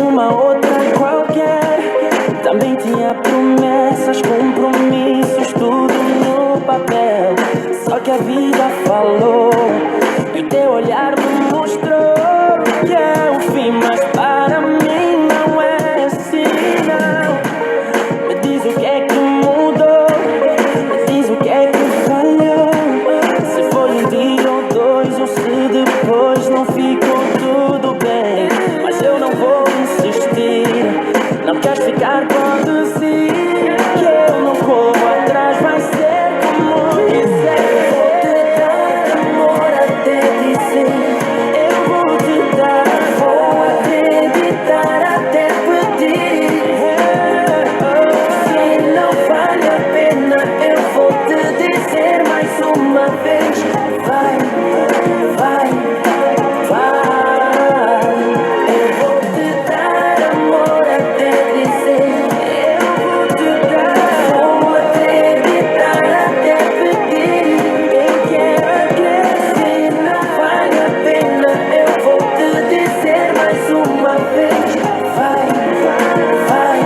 uma outra qualquer. Também tinha promessas, compromissos, tudo no papel. Só que a vida falou e o teu olhar me mostrou que é o fim, mas para mim não é assim, não. Me diz o que é que mudou, me diz o que é que falhou. Se foi um dia ou dois, ou se depois não ficou tudo bem. Mas eu não vou insistir, não queres ficar, pode sim. Que eu não corro atrás, vai ser como quiser. Vou te dar amor até dizer, eu vou te dar, vou acreditar até pedir. Se não vale a pena, eu vou te dizer mais uma vez. Vai, vai, vai. Eu vou te dar amor até dizer, eu vou te dar, vou acreditar até pedir. Eu quero crer, se não vale a pena, eu vou te dizer mais uma vez. Vai, vai,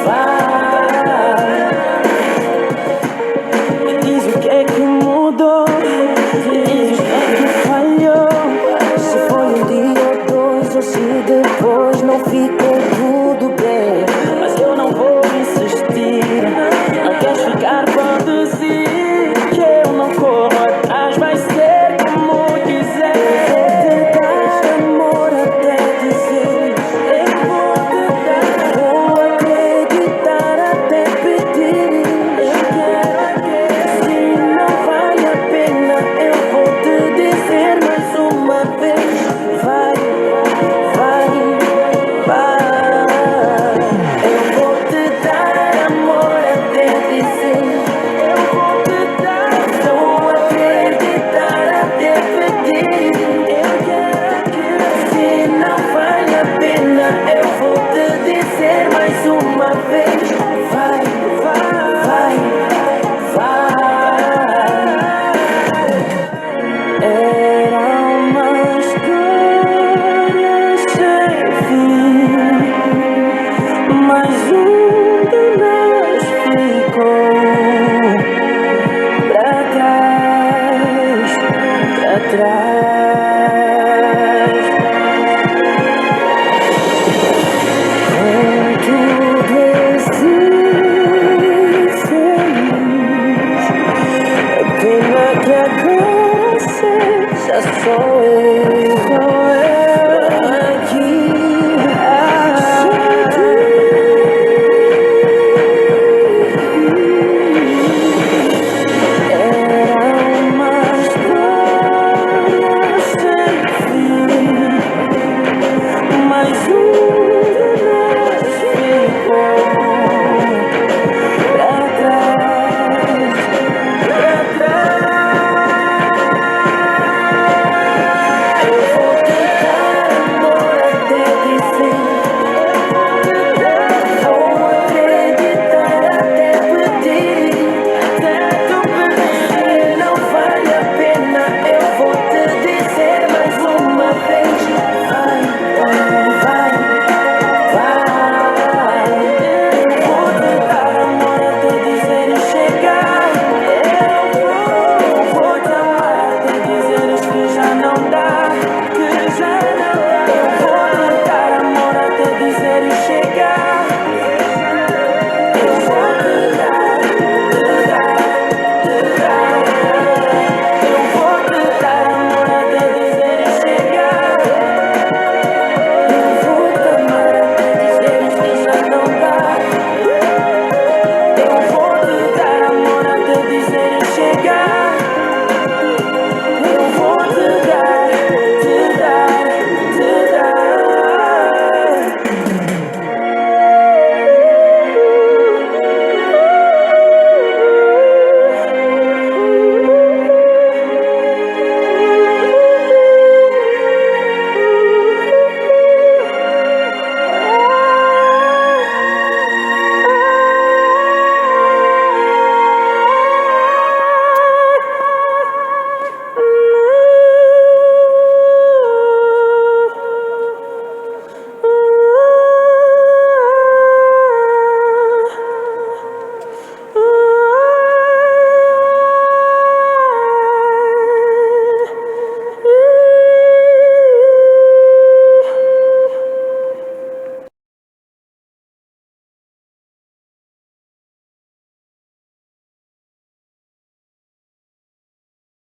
vai. Me diz o que é que mudou, me diz o que é que falhou. Se foi um dia ou dois, ou se depois não ficou